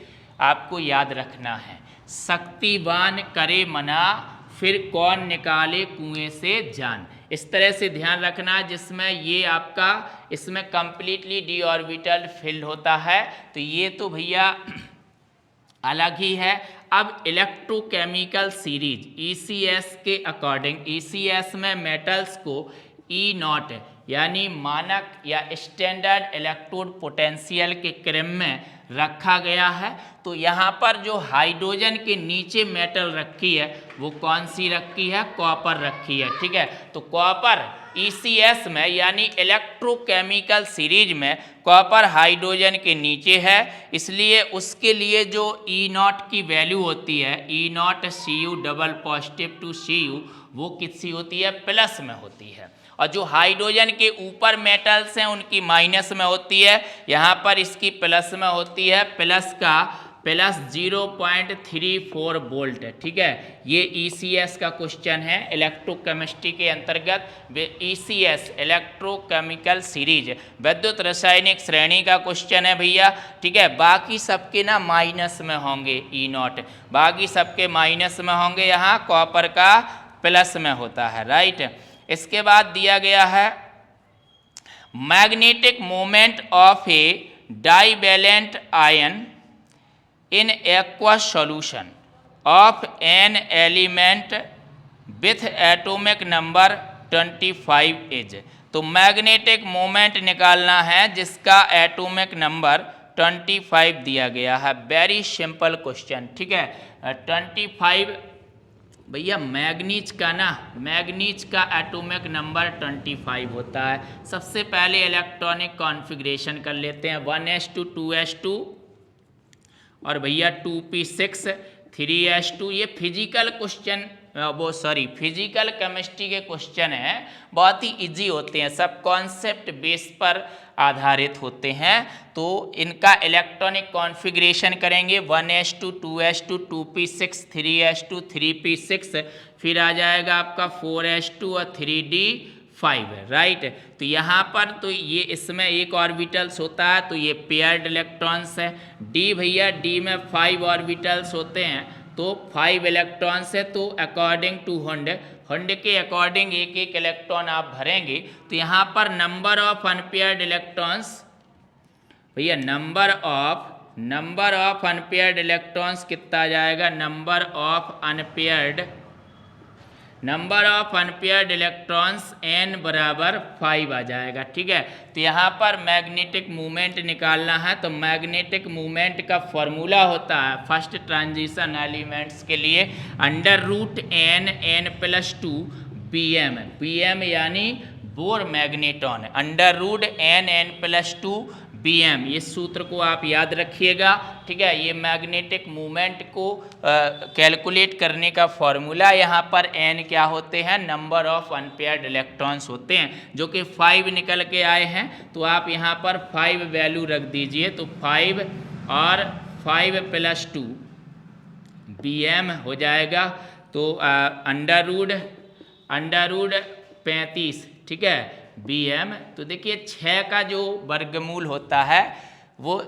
आपको याद रखना है। शक्तिवान करे मना, फिर कौन निकाले कुएं से जान, इस तरह से ध्यान रखना, जिसमें ये आपका इसमें कंप्लीटली डी ऑर्बिटल फिल्ड होता है। तो ये तो भैया अलग ही है। अब इलेक्ट्रोकेमिकल सीरीज ECS के अकॉर्डिंग, ECS में मेटल्स को E0 यानी मानक या स्टैंडर्ड इलेक्ट्रोड पोटेंशियल के क्रम में रखा गया है। तो यहाँ पर जो हाइड्रोजन के नीचे मेटल रखी है वो कौन सी रखी है? कॉपर रखी है। ठीक है, तो कॉपर ECS में यानी इलेक्ट्रोकेमिकल सीरीज में कॉपर हाइड्रोजन के नीचे है, इसलिए उसके लिए जो E0 की वैल्यू होती है, E0 Cu double positive to Cu, वो कितनी होती है? प्लस में होती है। और जो हाइड्रोजन के ऊपर मेटल्स हैं उनकी माइनस में होती है, यहाँ पर इसकी प्लस में होती है। प्लस का प्लस 0.34 वोल्ट है। ठीक है, ये ECS का क्वेश्चन है इलेक्ट्रोकेमिस्ट्री के अंतर्गत। ECS इलेक्ट्रोकेमिकल सीरीज विद्युत रासायनिक श्रेणी का क्वेश्चन है भैया। ठीक है, बाकी सबके ना माइनस में होंगे E0, बाकी सबके माइनस में होंगे, यहाँ कॉपर का प्लस में होता है। राइट, इसके बाद दिया गया है magnetic moment of A divalent ion in aqueous solution of an element with atomic number 25 is. तो मैग्नेटिक मोमेंट निकालना है जिसका एटॉमिक नंबर 25 दिया गया है। Very simple question. ठीक है, 25 भैया मैग्नीज का ना, मैग्नीज का एटॉमिक नंबर 25 होता है। सबसे पहले इलेक्ट्रॉनिक कॉन्फ़िगरेशन कर लेते हैं, 1s2 2s2 और भैया 2p6 3s2। ये फिजिकल क्वेश्चन, फिजिकल केमिस्ट्री के क्वेश्चन हैं, बहुत ही इजी होते हैं, सब कॉन्सेप्ट बेस पर आधारित होते हैं। तो इनका इलेक्ट्रॉनिक कॉन्फ़िगरेशन करेंगे, 1s2 2s2 2p6 3s2 3p6, फिर आ जाएगा आपका 4s2 और 3d5। राइट, तो यहाँ पर तो ये इसमें एक ऑर्बिटल्स होता है, तो ये पेयर्ड इलेक्ट्रॉन्स है। डी भैया, डी में 5 ऑर्बिटल्स होते हैं, तो 5 इलेक्ट्रॉन्स है। तो अकॉर्डिंग टू हुंड के अकॉर्डिंग एक एक इलेक्ट्रॉन आप भरेंगे। तो यहाँ पर नंबर ऑफ अनपेयर्ड इलेक्ट्रॉन्स भैया, नंबर ऑफ अनपेयर्ड इलेक्ट्रॉन्स कितना आ जाएगा? Number of unpaired electrons n बराबर 5 आ जाएगा। ठीक है, तो यहाँ पर मैग्नेटिक मूवमेंट निकालना है। तो मैग्नेटिक मूवमेंट का फॉर्मूला होता है फर्स्ट ट्रांजिशन एलिमेंट्स के लिए √n+2 Bm यानी बोर मैग्नेटॉन, √n+2 Bm, ये सूत्र को आप याद रखिएगा। ठीक है, ये मैग्नेटिक मूवमेंट को कैलकुलेट करने का फॉर्मूला। यहाँ पर n क्या होते हैं? नंबर ऑफ अनपेयर्ड इलेक्ट्रॉन्स होते हैं, जो कि 5 निकल के आए हैं। तो आप यहाँ पर 5 वैल्यू रख दीजिए, तो 5 और 5+2 Bm हो जाएगा। तो अंडर रूट 35, ठीक है, Bm। तो देखिए 6 का जो वर्गमूल होता है वो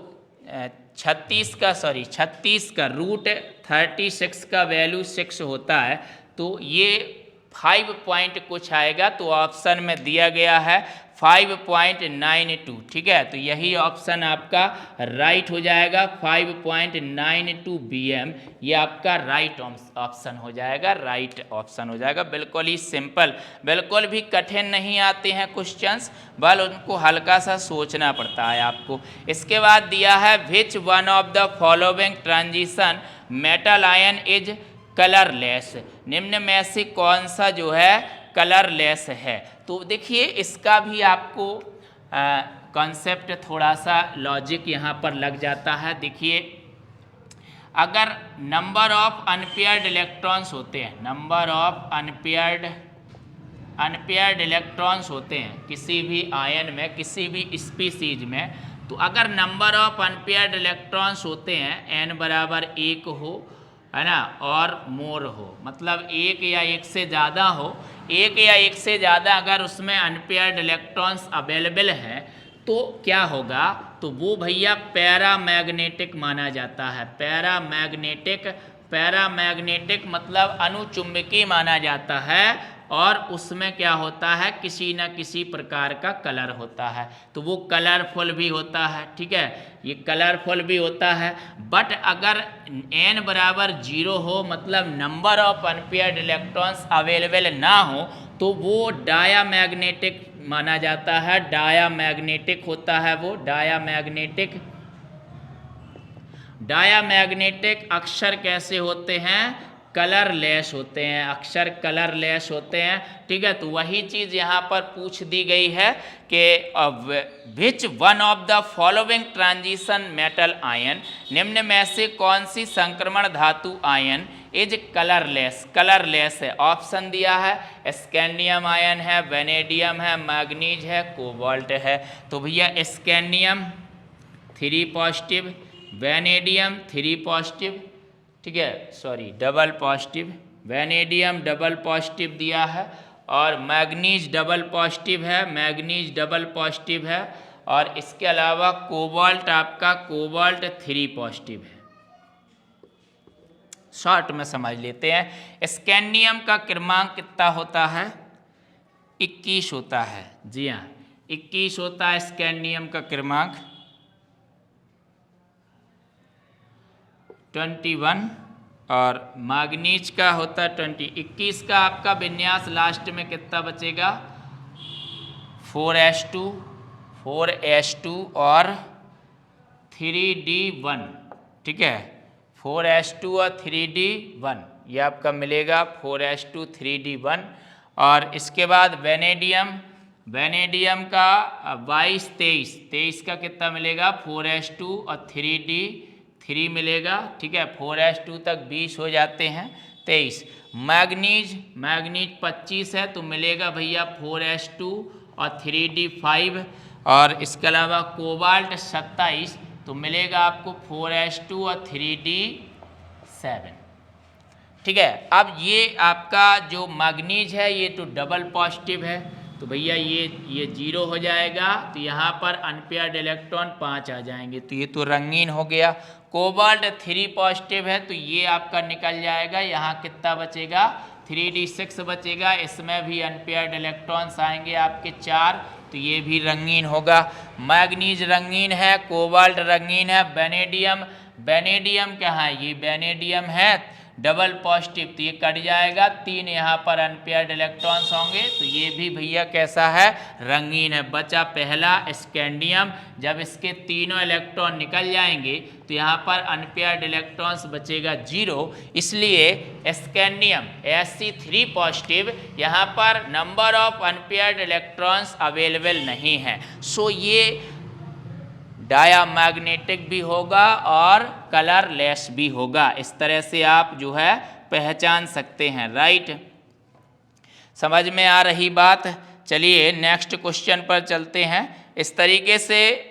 36 का √36 का वैल्यू 6 होता है। तो ये 5 पॉइंट कुछ आएगा, तो ऑप्शन में दिया गया है 5.92। ठीक है, तो यही ऑप्शन आपका राइट हो जाएगा, 5.92 Bm, ये आपका राइट ऑप्शन हो जाएगा। बिल्कुल ही सिंपल, बिल्कुल भी कठिन नहीं आते हैं क्वेश्चंस, बल उनको हल्का सा सोचना पड़ता है आपको। इसके बाद दिया है which one of the following transition metal ion is colourless, निम्न में से कौन सा जो है कलरलेस है? तो देखिए इसका भी आपको कॉन्सेप्ट थोड़ा सा लॉजिक यहाँ पर लग जाता है। देखिए अगर नंबर ऑफ अनपेयर्ड इलेक्ट्रॉन्स होते हैं, अनपेयर्ड इलेक्ट्रॉन्स होते हैं किसी भी आयन में, किसी भी स्पीसीज में, तो अगर नंबर ऑफ अनपेयर्ड इलेक्ट्रॉन्स होते हैं n बराबर 1 हो, है ना, और मोर हो, मतलब 1 या 1 से ज़्यादा हो, एक या एक से ज़्यादा अगर उसमें अनपेयर्ड इलेक्ट्रॉन्स अवेलेबल हैं तो क्या होगा, तो वो भैया पैरामैग्नेटिक माना जाता है। पैरामैग्नेटिक मतलब अनुचुंबकीय माना जाता है, और उसमें क्या होता है, किसी न किसी प्रकार का कलर होता है, तो वो कलरफुल भी होता है। ठीक है, ये कलरफुल भी होता है। बट अगर n बराबर 0 हो, मतलब number of unpaired electrons available ना हो, तो वो डायामैग्नेटिक माना जाता है। डायामैग्नेटिक होता है वो, डायामैग्नेटिक अक्षर कैसे होते हैं, कलरलेस होते हैं, अक्षर कलरलेस होते हैं। ठीक है, तो वही चीज़ यहाँ पर पूछ दी गई है कि which one of the following transition metal ion, निम्न में से कौन सी संक्रमण धातु आयन इज कलरलेस है। ऑप्शन दिया है, स्कैंडियम आयन है, वेनेडियम है, मैग्नीज है, कोबाल्ट है। तो भैया स्कैंडियम 3 पॉजिटिव, वेनेडियम 3 पॉजिटिव, ठीक है, sorry double positive, vanadium double positive दिया है, और मैग्नीज डबल पॉजिटिव है, और इसके अलावा कोबाल्ट आपका कोबाल्ट 3 पॉजिटिव है। शॉर्ट में समझ लेते हैं। स्कैंडियम का क्रमांक कितना होता है, 21 होता है। जी हाँ, 21 होता है स्कैंडियम का क्रमांक, 21, और मैग्नीज का होता है 20। 21 का आपका विन्यास लास्ट में कितना बचेगा, 4s2 और 3d1। ठीक है, 4s2 और 3d1 ये आपका मिलेगा, 4s2 3d1। और इसके बाद वेनेडियम का 23 का कितना मिलेगा, 4s2 और 3d3 मिलेगा। ठीक है, 4s2 तक 20 हो जाते हैं, 23। मैग्नीज 25 है, तो मिलेगा भैया 4s2 और 3d5। और इसके अलावा कोबाल्ट 27, तो मिलेगा आपको 4s2 और 3d7। ठीक है, अब ये आपका जो मैग्नीज है ये तो डबल पॉजिटिव है, तो भैया ये 0 हो जाएगा, तो यहाँ पर अनपेयर्ड इलेक्ट्रॉन 5 आ जाएंगे, तो ये तो रंगीन हो गया। कोबाल्ट 3 पॉजिटिव है, तो ये आपका निकल जाएगा, यहाँ कितना बचेगा, 3d6 बचेगा, इसमें भी अनपेयर्ड इलेक्ट्रॉन्स आएंगे आपके 4, तो ये भी रंगीन होगा। मैग्नीज रंगीन है, कोबाल्ट रंगीन है, वेनेडियम कहाँ है, ये वेनेडियम है डबल पॉजिटिव, तो ये कट जाएगा, 3 यहाँ पर अनपेयर्ड इलेक्ट्रॉन्स होंगे, तो ये भी भैया कैसा है, रंगीन है। बचा पहला स्कैंडियम, जब इसके तीनों इलेक्ट्रॉन निकल जाएंगे तो यहाँ पर अनपेयर्ड इलेक्ट्रॉन्स बचेगा 0, इसलिए स्कैंडियम Sc3 पॉजिटिव, यहाँ पर number of unpaired electrons available नहीं है, सो ये डायामैग्नेटिक भी होगा और कलरलेस भी होगा। इस तरह से आप जो है पहचान सकते हैं, राइट। समझ में आ रही बात। चलिए नेक्स्ट क्वेश्चन पर चलते हैं। इस तरीके से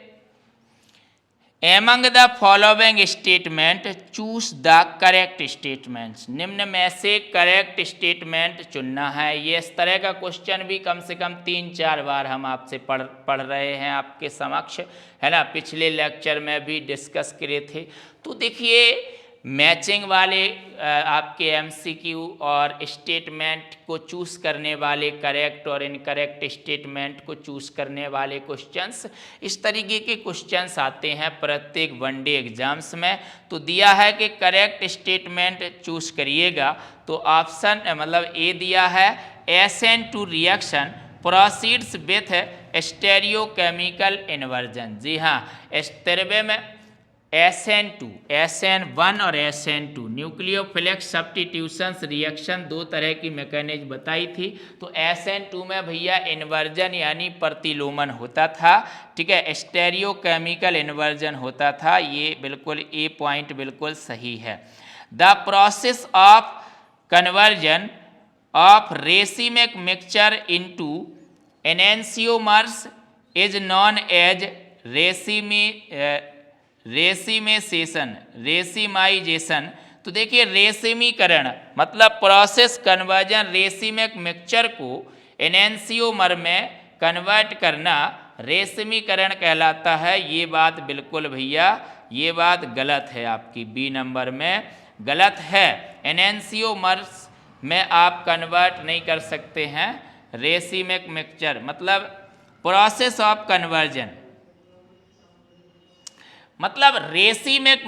among the following statement choose the correct statements, निम्न में से करेक्ट स्टेटमेंट चुनना है। ये इस तरह का क्वेश्चन भी कम से कम 3-4 बार हम आपसे पढ़ रहे हैं आपके समक्ष, है ना, पिछले लेक्चर में भी डिस्कस करे थे। तो देखिए मैचिंग वाले आपके एमसीक्यू और स्टेटमेंट को चूज़ करने वाले, करेक्ट और इनकरेक्ट स्टेटमेंट को चूज़ करने वाले क्वेश्चंस, इस तरीके के क्वेश्चंस आते हैं प्रत्येक वनडे एग्जाम्स में। तो दिया है कि करेक्ट स्टेटमेंट चूज़ करिएगा, तो ऑप्शन मतलब ए दिया है, SN2 reaction proceeds with stereochemical inversion. जी हाँ, इस तरह में SN1 और SN2 न्यूक्लियोफिलिक सब्स्टिट्यूशंस रिएक्शन, 2 तरह की मैकेनिज्म बताई थी। तो SN2 में भैया इन्वर्जन यानी प्रतिलोमन होता था, ठीक है, स्टेरियोकेमिकल इन्वर्जन होता था। ये बिल्कुल ए पॉइंट बिल्कुल सही है। The process of conversion of racemic mixture into enantiomers is known as racemization. तो देखिए रेसिमीकरण मतलब प्रोसेस कन्वर्जन रेसिमिक मिक्सचर को एनेंशियोमर में कन्वर्ट करना रेसिमीकरण कहलाता है। ये बात बिल्कुल भैया ये बात गलत है, आपकी बी नंबर में गलत है। एनेंशियोमर्स में आप कन्वर्ट नहीं कर सकते हैं रेसिमिक मिक्सचर मतलब प्रोसेस ऑफ कन्वर्जन मतलब रेसिमिक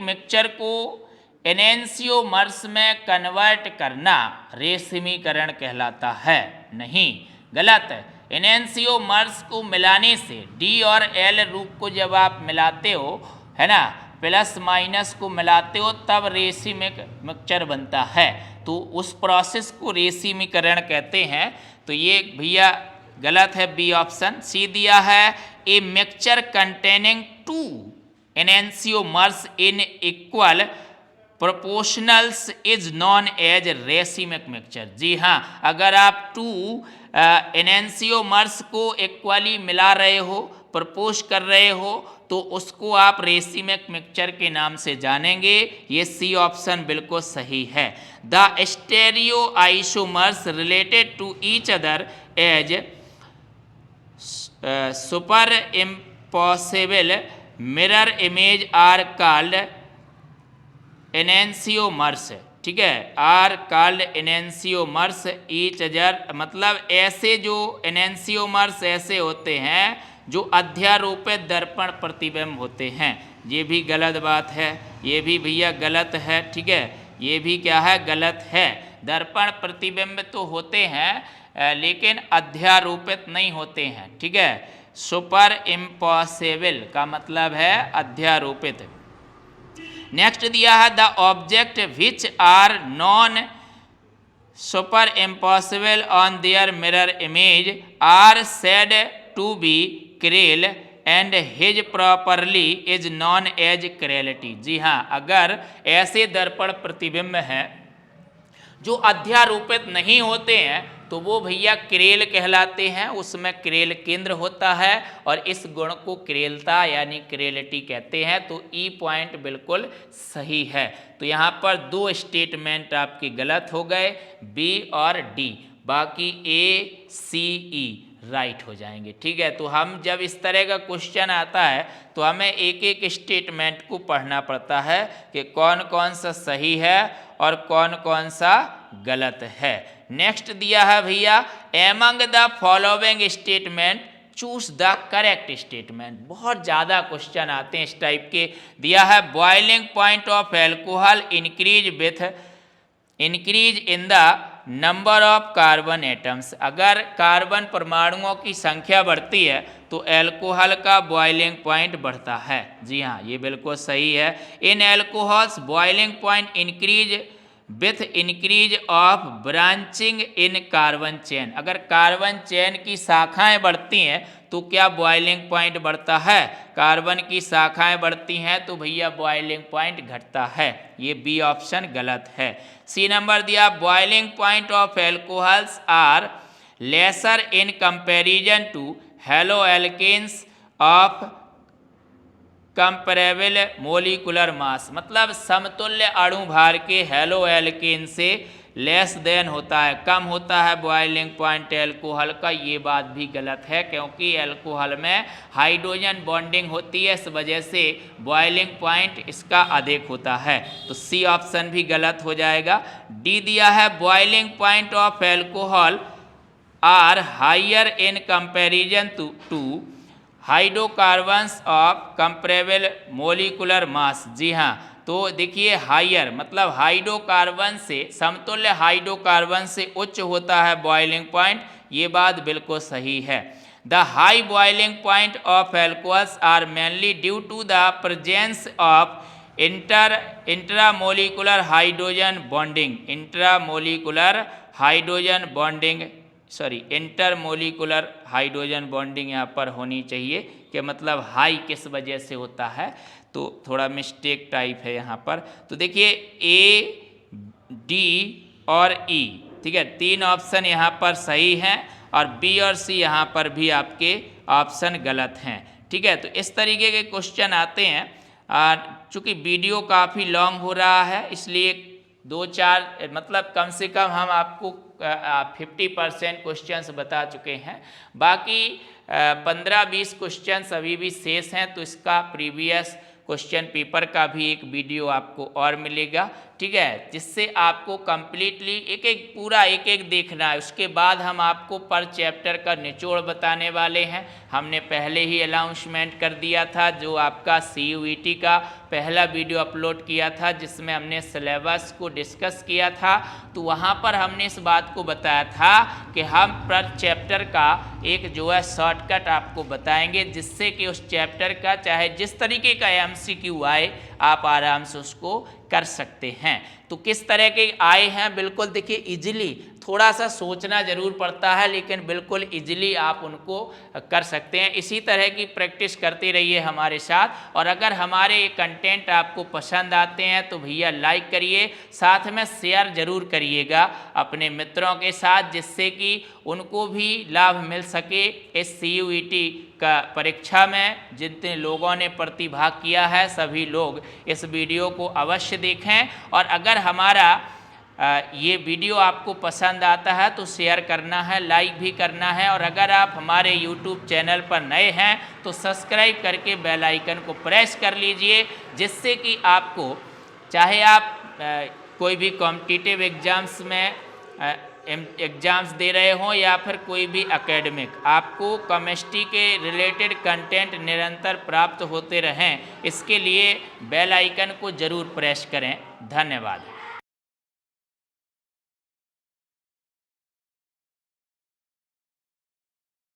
मिक्सचर को एनेंशियोमर्स में कन्वर्ट करना रेसिमीकरण कहलाता है। नहीं, गलत है। एनेंशियोमर्स को मिलाने से डी और एल रूप को जब आप मिलाते हो, है ना, प्लस माइनस को मिलाते हो तब रेसिमिक मिक्सचर बनता है। तो उस प्रोसेस को रेसिमीकरण कहते हैं। तो ये भैया गलत है, बी ऑप्शन। सी दिया है a mixture containing two enantiomers in equal proportionals is known as racemic mixture. जी हाँ, अगर आप टू एनेंशियोमर्स को इक्वली मिला रहे हो, प्रपोज कर रहे हो, तो उसको आप रेसिमिक मिक्सचर के नाम से जानेंगे। ये सी ऑप्शन बिल्कुल सही है। The stereoisomers related to each other as super impossible mirror image are called enantiomers. ठीक है, are called enantiomers each other मतलब ऐसे जो एनेंशियोमर्स ऐसे होते हैं जो अध्यारोपित दर्पण प्रतिबिंब होते हैं। ये भी गलत बात है, ये भी भैया गलत है। ठीक है, ये भी क्या है, गलत है। दर्पण प्रतिबिंब तो होते हैं लेकिन अध्यारोपित नहीं होते हैं। ठीक है, सुपर इम्पॉसिबल का मतलब है अध्यारोपित। नेक्स्ट दिया है the object which are non superimposable on their mirror image are said to be chiral and this property is known as chirality. जी हाँ, अगर ऐसे दर्पण प्रतिबिंब हैं जो अध्यारोपित नहीं होते हैं तो वो भैया क्रेल कहलाते हैं। उसमें क्रेल केंद्र होता है और इस गुण को क्रेलता यानी क्रेलिटी कहते हैं। तो ई पॉइंट बिल्कुल सही है। तो यहाँ पर दो स्टेटमेंट आपके गलत हो गए, बी और डी, बाकी ए सी ई राइट हो जाएंगे। ठीक है, तो हम जब इस तरह का क्वेश्चन आता है तो हमें एक एक स्टेटमेंट को पढ़ना पड़ता है कि कौन कौन सा सही है और कौन कौन सा गलत है। नेक्स्ट दिया है भैया among the following statement choose the correct statement. बहुत ज़्यादा क्वेश्चन आते हैं इस टाइप के। दिया है boiling point of alcohol increase in the number of carbon atoms. अगर कार्बन परमाणुओं की संख्या बढ़ती है तो एल्कोहल का बॉइलिंग पॉइंट बढ़ता है। जी हाँ, ये बिल्कुल सही है। In alcohols boiling point increase with increase of branching in carbon chain. अगर कार्बन चेन की शाखाएं बढ़ती हैं तो क्या बॉइलिंग पॉइंट बढ़ता है? कार्बन की शाखाएं बढ़ती हैं तो भैया बॉइलिंग पॉइंट घटता है। ये बी ऑप्शन गलत है। सी नंबर दिया boiling point of alcohols are lesser in comparison to halo alkanes of comparable molecular mass. मतलब समतुल्य अणु भार के हेलो एल्केन से लेस देन होता है, कम होता है बॉइलिंग पॉइंट एल्कोहल का। ये बात भी गलत है क्योंकि एल्कोहल में हाइड्रोजन बॉन्डिंग होती है, इस वजह से बॉइलिंग पॉइंट इसका अधिक होता है। तो सी ऑप्शन भी गलत हो जाएगा। डी दिया है boiling point of alcohol are higher in comparison to hydrocarbons of comparable molecular mass. जी हाँ, तो देखिए हाइयर मतलब हाइड्रोकार्बन से समतुल्य हाइड्रोकार्बन से उच्च होता है बॉइलिंग पॉइंट। ये बात बिल्कुल सही है। The high boiling point of alcohols are mainly due to the presence of intramolecular hydrogen bonding. Intermolecular hydrogen bonding यहाँ पर होनी चाहिए कि मतलब हाई किस वजह से होता है, तो थोड़ा मिस्टेक टाइप है यहाँ पर। तो देखिए ए, डी और ई, ठीक है, तीन ऑप्शन यहाँ पर सही हैं और बी और सी यहाँ पर भी आपके ऑप्शन गलत हैं। ठीक है, तो इस तरीके के क्वेश्चन आते हैं। चूँकि वीडियो काफ़ी लॉन्ग हो रहा है इसलिए 2-4 मतलब कम से कम हम आपको 50% क्वेश्चंस बता चुके हैं। बाकी 15-20 क्वेश्चंस अभी भी शेष हैं, तो इसका प्रीवियस क्वेश्चन पेपर का भी एक वीडियो आपको और मिलेगा, ठीक है, जिससे आपको कंप्लीटली एक एक देखना है। उसके बाद हम आपको पर चैप्टर का निचोड़ बताने वाले हैं। हमने पहले ही अनाउंसमेंट कर दिया था, जो आपका CUET का पहला वीडियो अपलोड किया था जिसमें हमने सिलेबस को डिस्कस किया था, तो वहाँ पर हमने इस बात को बताया था कि हम पर चैप्टर का एक जो है शॉर्टकट आपको बताएंगे, जिससे कि उस चैप्टर का चाहे जिस तरीके का MCQ आए आप आराम से उसको कर सकते हैं। तो किस तरह के आए हैं, बिल्कुल देखिए इजीली, थोड़ा सा सोचना ज़रूर पड़ता है लेकिन बिल्कुल इजीली आप उनको कर सकते हैं। इसी तरह की प्रैक्टिस करते रहिए हमारे साथ, और अगर हमारे ये कंटेंट आपको पसंद आते हैं तो भैया लाइक करिए, साथ में शेयर ज़रूर करिएगा अपने मित्रों के साथ, जिससे कि उनको भी लाभ मिल सके इस CUET का परीक्षा में। जितने लोगों ने प्रतिभाग किया है सभी लोग इस वीडियो को अवश्य देखें, और अगर हमारा ये वीडियो आपको पसंद आता है तो शेयर करना है, लाइक भी करना है, और अगर आप हमारे YouTube चैनल पर नए हैं तो सब्सक्राइब करके बेल आइकन को प्रेस कर लीजिए, जिससे कि आपको चाहे आप कोई भी कॉम्पिटिटिव एग्ज़ाम्स में एग्ज़ाम्स दे रहे हों या फिर कोई भी एकेडमिक, आपको केमिस्ट्री के रिलेटेड कंटेंट निरंतर प्राप्त होते रहें, इसके लिए बेल आइकन को ज़रूर प्रेस करें। धन्यवाद।